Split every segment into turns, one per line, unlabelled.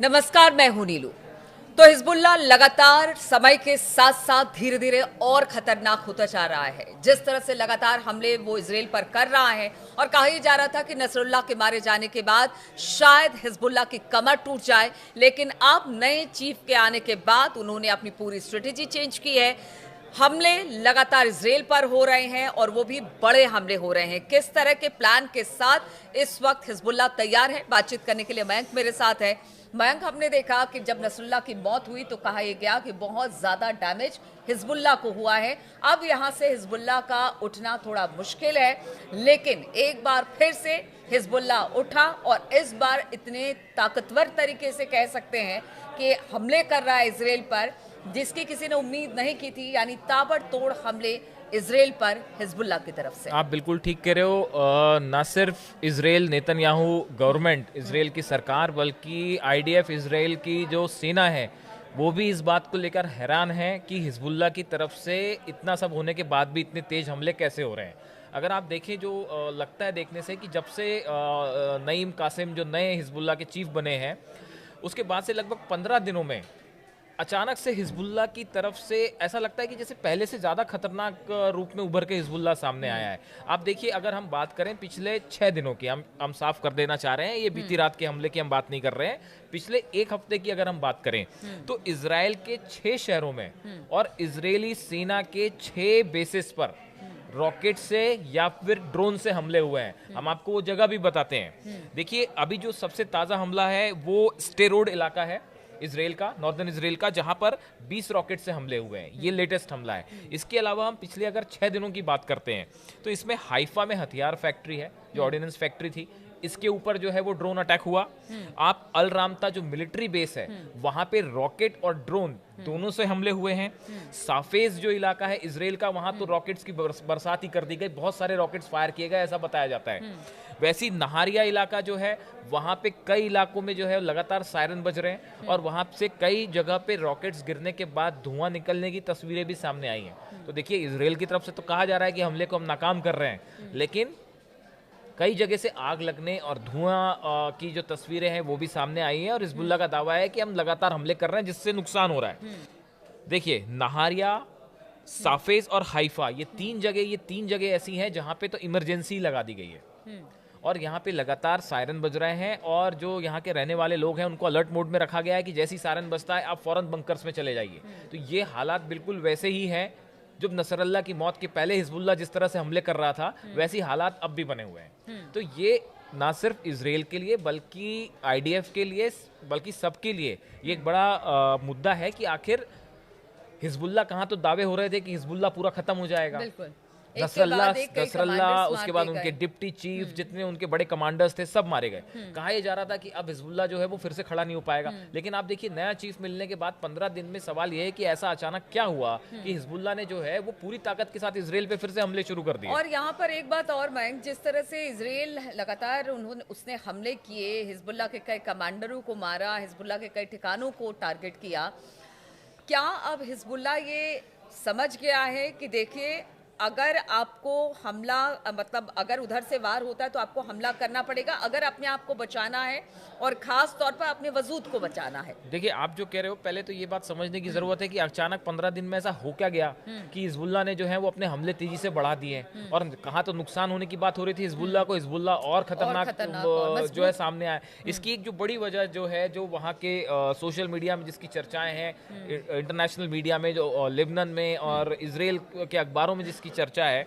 नमस्कार, मैं हूं नीलू। तो हिजबुल्लाह लगातार समय के साथ साथ धीरे धीरे और खतरनाक होता जा रहा है। जिस तरह से लगातार हमले वो इजराइल पर कर रहा है और कहा ही जा रहा था कि नसरुल्लाह के मारे जाने के बाद शायद हिजबुल्लाह की कमर टूट जाए, लेकिन अब नए चीफ के आने के बाद उन्होंने अपनी पूरी स्ट्रेटेजी चेंज की है। हमले लगातार इजराइल पर हो रहे हैं और वो भी बड़े हमले हो रहे हैं। किस तरह के प्लान के साथ इस वक्त हिजबुल्लाह तैयार है? बातचीत करने के लिए मयंक मेरे साथ है। मयंक, हमने देखा कि जब नसरुल्लाह की मौत हुई तो कहा यह गया कि बहुत ज्यादा डैमेज हिजबुल्लाह को हुआ है। अब यहां से हिजबुल्लाह का उठना थोड़ा मुश्किल है, लेकिन एक बार फिर से हिजबुल्लाह उठा और इस बार इतने ताकतवर तरीके से कह सकते हैं कि हमले कर रहा है इजराइल पर, जिसकी किसी ने उम्मीद नहीं की थी। यानी ताबड़तोड़ हमले इजराइल पर हिजबुल्लाह की तरफ से।
आप बिल्कुल ठीक कह रहे हो। ना सिर्फ इजराइल नेतन्याहू गवर्नमेंट, इजराइल की सरकार, बल्कि आईडीएफ इजराइल की जो सेना है वो भी इस बात को लेकर हैरान है कि हिजबुल्लाह की तरफ से इतना सब होने के बाद भी इतने तेज हमले कैसे हो रहे हैं। अगर आप देखें, जो लगता है देखने से कि जब से नईम कासिम जो नए हिजबुल्लाह के चीफ बने हैं, उसके बाद से लगभग 15 दिनों में अचानक से हिजबुल्लाह की तरफ से ऐसा लगता है कि जैसे पहले से ज़्यादा खतरनाक रूप में उभर के हिजबुल्लाह सामने आया है। आप देखिए, अगर हम बात करें पिछले 6 दिनों की, हम साफ कर देना चाह रहे हैं, ये बीती रात के हमले की हम बात नहीं कर रहे हैं, पिछले एक हफ्ते की अगर हम बात करें तो इजराइल के 6 शहरों में और इजरायली सेना के 6 बेसिस पर रॉकेट से या फिर ड्रोन से हमले हुए हैं। हम आपको वो जगह भी बताते हैं। देखिए, अभी जो सबसे ताज़ा हमला है वो स्टेरोड इलाका है इजराइल का, नॉर्दर्न इजराइल का, जहां पर 20 रॉकेट से हमले हुए हैं। ये लेटेस्ट हमला है। इसके अलावा हम पिछले अगर 6 दिनों की बात करते हैं तो इसमें हाइफा में हथियार फैक्ट्री है, जो ऑर्डिनेंस फैक्ट्री थी, इसके ऊपर जो है वो ड्रोन अटैक हुआ। आप अल रामता जो मिलिट्री बेस है वहां पे रॉकेट और ड्रोन दोनों से हमले हुए हैं। साफेज जो इलाका है इजराइल का, वहां तो रॉकेट्स की बरसात ही कर दी गई, बहुत सारे रॉकेट्स फायर किए गए ऐसा बताया जाता है। वैसी नहारिया इलाका जो है वहां पे कई इलाकों में जो है लगातार सायरन बज रहे हैं और वहां से कई जगह पे रॉकेट्स गिरने के बाद धुआं निकलने की तस्वीरें भी सामने आई हैं। तो देखिए, इजराइल की तरफ से तो कहा जा रहा है कि हमले को हम नाकाम कर रहे हैं, लेकिन कई जगह से आग लगने और धुआं की जो तस्वीरें हैं वो भी सामने आई हैं और हिजबुल्लाह का दावा है कि हम लगातार हमले कर रहे हैं जिससे नुकसान हो रहा है। देखिए, नहारिया, साफेज और हाइफा, ये तीन जगह ऐसी हैं जहां पे तो इमरजेंसी लगा दी गई है और यहाँ पे लगातार सायरन बज रहे हैं और जो यहाँ के रहने वाले लोग हैं उनको अलर्ट मोड में रखा गया है कि जैसे ही सायरन बजता है आप फौरन बंकर्स में चले जाइए। तो ये हालात बिल्कुल वैसे ही हैं जब नसरल्ला की मौत के पहले हिजबुल्लाह जिस तरह से हमले कर रहा था, वैसी हालात अब भी बने हुए हैं। तो ये ना सिर्फ इजराइल के लिए बल्कि आईडीएफ के लिए, बल्कि सबके लिए ये एक बड़ा मुद्दा है कि आखिर हिजबुल्लाह, कहाँ तो दावे हो रहे थे कि हिजबुल्लाह पूरा खत्म हो जाएगा, नसरल्लाह, उसके बाद उनके डिप्टी चीफ, जितने उनके बड़े कमांडर्स थे सब मारे गए। कहा यह जा रहा था कि अब हिजबुल्लाह जो है वो फिर से खड़ा नहीं हो पाएगा, लेकिन आप देखिए, नया चीफ मिलने के बाद 15 दिन में सवाल यह है कि ऐसा अचानक क्या हुआ कि हिजबुल्लाह ने जो है वो पूरी ताकत के साथ इजराइल पे फिर से हमले शुरू कर दिए।
और यहाँ पर एक बात और मयंक, जिस तरह से इजराइल लगातार उसने हमले किए, हिजबुल्लाह के कई कमांडरों को मारा, हिजबुल्लाह के कई ठिकानों को टारगेट किया, क्या अब हिजबुल्लाह ये समझ गया है कि देखिए, अगर आपको हमला, मतलब अगर उधर से वार होता है तो आपको हमला करना पड़ेगा अगर अपने आप को बचाना है और खास तौर पर अपने वजूद को बचाना है?
देखिए, आप जो कह रहे हो, पहले तो ये बात समझने की जरूरत है कि अचानक 15 दिन में ऐसा हो क्या गया कि हिजबुल्लाह ने जो है वो अपने हमले तेजी से बढ़ा दिए और कहाँ तो नुकसान होने की बात हो रही थी हिजबुल्लाह को, हिजबुल्लाह और खतरनाक जो है सामने आया। इसकी एक जो बड़ी वजह जो है, जो वहाँ के सोशल मीडिया में जिसकी चर्चाएं हैं, इंटरनेशनल मीडिया में, जो लेबनान में और इजराइल के अखबारों में जिसकी चर्चा है,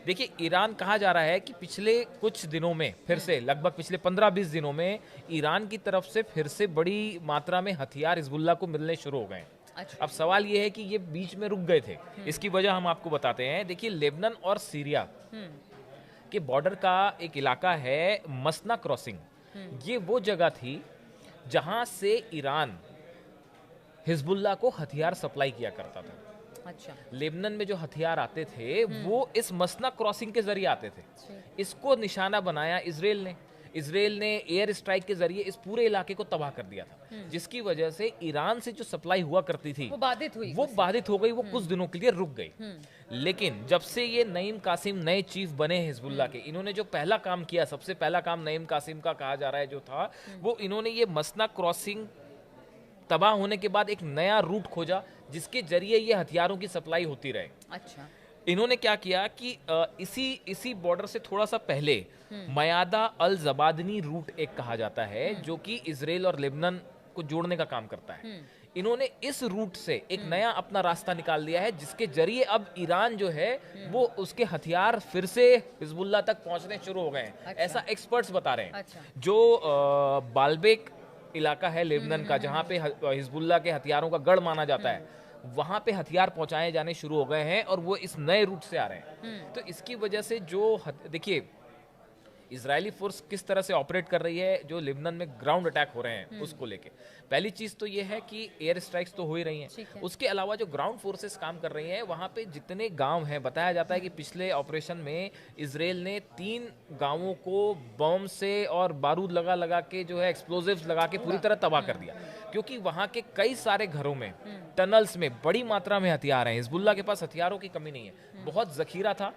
देखिए, ईरान, कहा जा रहा है कि पिछले कुछ दिनों में फिर से, लगभग पिछले 15-20 दिनों में ईरान की तरफ से फिर से बड़ी मात्रा में हथियार हिजबुल्लाह को मिलने शुरू हो गए।
अच्छा।
अब सवाल यह है कि ये बीच में रुक गए थे, इसकी वजह हम आपको बताते हैं। देखिए, लेबनान और सीरिया के बॉर्डर का एक इलाका है मसना क्रॉसिंग। ये वो जगह थी जहां से ईरान हिजबुल्लाह को हथियार सप्लाई किया करता था।
अच्छा।
लेबनान में जो हथियार आते थे वो इस मसना क्रॉसिंग के जरिए आते थे। इसको निशाना बनाया इजराइल ने एयर स्ट्राइक के जरिए इस पूरे इलाके को तबाह कर दिया था, जिसकी वजह से ईरान से जो सप्लाई हुआ करती थी वो बाधित हो गई, वो कुछ दिनों के लिए रुक गई। लेकिन जब से ये नईम कासिम नए चीफ बने हिजबुल्लाह के, इन्होंने जो पहला काम किया, सबसे पहला काम नईम कासिम का कहा जा रहा है जो था, वो इन्होंने ये मसना क्रॉसिंग तबाह होने के बाद एक नया रूट खोजा जिसके जरिए ये हथियारों की सप्लाई होती रहे।
अच्छा।
इन्होंने क्या किया कि इसी बॉर्डर से थोड़ा सा पहले मयादा अल जबादनी रूट एक कहा जाता है, जो कि इजराइल और लेबनान को जोड़ने का काम करता है। इन्होंने इस रूट से एक नया अपना रास्ता निकाल दिया है, जिसके जरिए अब ईरान जो है वो उसके हथियार फिर से हिजबुल्लाह तक पहुंचने शुरू हो गए हैं।
अच्छा।
ऐसा एक्सपर्ट्स बता रहे हैं।
अच्छा।
जो बाल्बेक इलाका है लेबनान का, जहां पे हिजबुल्लाह के हथियारों का गढ़ माना जाता है, वहां पे हथियार पहुंचाए जाने शुरू हो गए हैं और वो इस नए रूट से आ रहे हैं। तो इसकी वजह से जो देखिए इजरायली फोर्स किस तरह से ऑपरेट कर रही है, जो लेबनान में ग्राउंड अटैक हो रहे हैं उसको लेके, पहली चीज तो ये है कि एयर स्ट्राइक्स तो हो ही रही हैं। उसके अलावा जो ग्राउंड फोर्सेस काम कर रही हैं वहां पे जितने गांव हैं, बताया जाता है कि पिछले ऑपरेशन में इजराइल ने 3 गांवों को बम से और बारूद लगा लगा के जो है एक्सप्लोजिव्स लगा के पूरी तरह तबाह कर दिया, क्योंकि वहां के कई सारे घरों में टनल्स में बड़ी मात्रा में हथियार हैं। हिजबुल्लाह के पास हथियारों की कमी नहीं है, बहुत जखीरा था,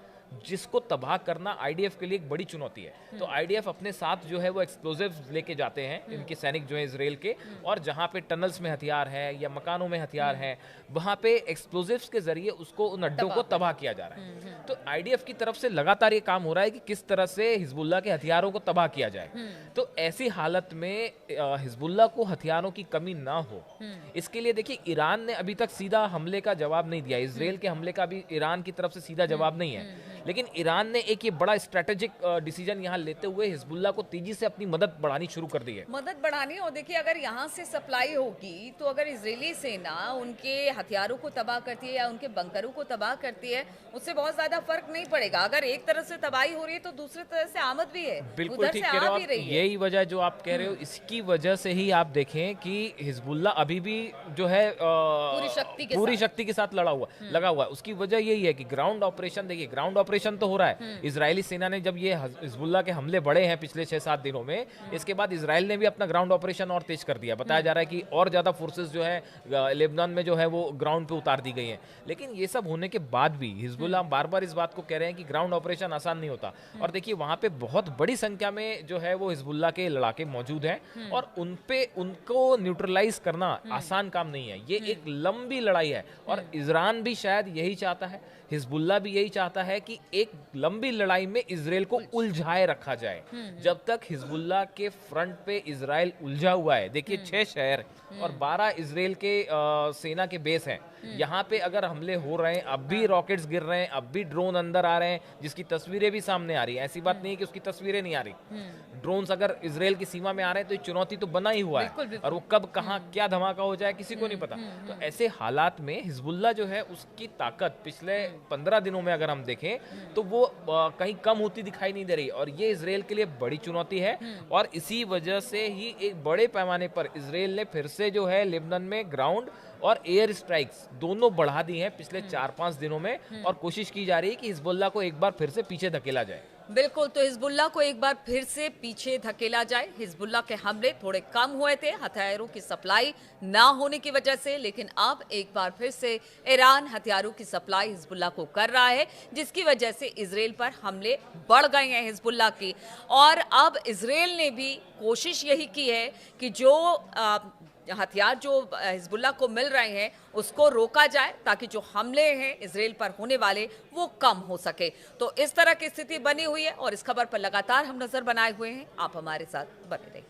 जिसको तबाह करना आईडीएफ के लिए एक बड़ी चुनौती है। तो आईडीएफ अपने साथ जो है वो एक्सप्लोजिव्स लेके जाते हैं, इनके सैनिक जो है इजराइल के, और जहां पे टनल्स में हथियार है या मकानों में हथियार है, वहां पे एक्सप्लोजिव्स के जरिए उसको उन अड्डों को तबाह किया जा रहा है। तो आईडीएफ की तरफ से लगातार ये काम हो रहा है कि किस तरह से हिजबुल्लाह के हथियारों को तबाह किया जाए। तो ऐसी हालत में हिजबुल्लाह को हथियारों की कमी ना हो, इसके लिए देखिए ईरान ने अभी तक सीधा हमले का जवाब नहीं दिया। इजराइल के हमले का भी ईरान की तरफ से सीधा जवाब नहीं है, लेकिन ईरान ने एक ये बड़ा स्ट्रेटेजिक डिसीजन यहाँ लेते हुए हिजबुल्लाह को तेजी से अपनी मदद बढ़ानी शुरू कर दी है।
मदद बढ़ानी, और देखिए अगर यहाँ से सप्लाई होगी तो अगर इजरायली सेना उनके हथियारों को तबाह करती है या उनके बंकरों को तबाह करती है, उससे बहुत ज्यादा फर्क नहीं पड़ेगा। अगर एक तरफ से तबाही हो रही है तो दूसरी तरफ से आमद भी है,
बिल्कुल ठीक कह रहे हो आप। यही वजह जो आप कह रहे हो, इसकी वजह से ही आप देखें कि हिजबुल्लाह अभी भी जो है पूरी शक्ति के साथ लगा हुआ है। उसकी वजह यही है कि ग्राउंड ऑपरेशन, देखिए ग्राउंड ऑपरेशन तो हो रहा है। इजरायली सेना ने जब ये हिजबुल्लाह के हमले बढ़े हैं पिछले 6-7 दिनों में, इसके बाद इजराइल ने भी अपना ग्राउंड ऑपरेशन और तेज कर दिया। बताया जा रहा है कि और ज्यादा फोर्सेस जो है लेबनान में जो है वो ग्राउंड पे उतार दी गई हैं। लेकिन ये सब होने के बाद भी हिजबुल्लाह बार बार इस बात को कह रहे हैं कि ग्राउंड ऑपरेशन आसान नहीं होता। और देखिए वहां पे बहुत बड़ी संख्या में जो है वो हिजबुल्लाह के लड़ाके मौजूद हैं और उनको न्यूट्रलाइज करना आसान काम नहीं है। ये एक लंबी लड़ाई है और ईरान भी शायद यही चाहता है, हिजबुल्लाह भी यही चाहता है कि एक लंबी लड़ाई में इजराइल को उलझाए रखा जाए। जब तक हिजबुल्लाह के फ्रंट पे इजराइल उलझा हुआ है, देखिए 6 शहर और 12 इजराइल के सेना के बेस हैं, यहाँ पे अगर हमले हो रहे हैं, अब भी रॉकेट्स गिर रहे हैं, अब भी ड्रोन अंदर आ रहे हैं, जिसकी तस्वीरें भी सामने आ रही है। ऐसी बात नहीं है कि उसकी तस्वीरें नहीं आ रही। ड्रोन्स अगर इजराइल की सीमा में आ रहे हैं तो ये चुनौती तो बना ही हुआ है, और वो कब कहाँ क्या धमाका हो जाए किसी को नहीं पता। तो ऐसे हालात में हिजबुल्लाह जो है उसकी ताकत पिछले 15 दिनों में अगर हम देखें तो वो कहीं कम होती दिखाई नहीं दे रही, और ये इजराइल के लिए बड़ी चुनौती है। और इसी वजह से ही एक बड़े पैमाने पर इजराइल ने फिर से जो है लेबनान में ग्राउंड और एयर स्ट्राइक्स दोनों बढ़ा दी हैं पिछले 4-5 दिनों में, और कोशिश की जा रही है कि हिजबुल्लाह को एक बार फिर से पीछे धकेला जाए।
बिल्कुल, तो हिजबुल्लाह को एक बार फिर से पीछे धकेला जाए। हिजबुल्लाह के हमले थोड़े कम हुए थे हथियारों की सप्लाई ना होने की वजह से, लेकिन अब एक बार फिर से ईरान हथियारों की सप्लाई हिजबुल्लाह को कर रहा है, जिसकी वजह से इजराइल पर हमले बढ़ गए हैं हिजबुल्लाह की। और अब इजराइल ने भी कोशिश यही की है कि जो हथियार जो हिजबुल्लाह को मिल रहे हैं उसको रोका जाए, ताकि जो हमले हैं इजराइल पर होने वाले वो कम हो सके। तो इस तरह की स्थिति बनी हुई है और इस खबर पर लगातार हम नजर बनाए हुए हैं। आप हमारे साथ बने रहिए।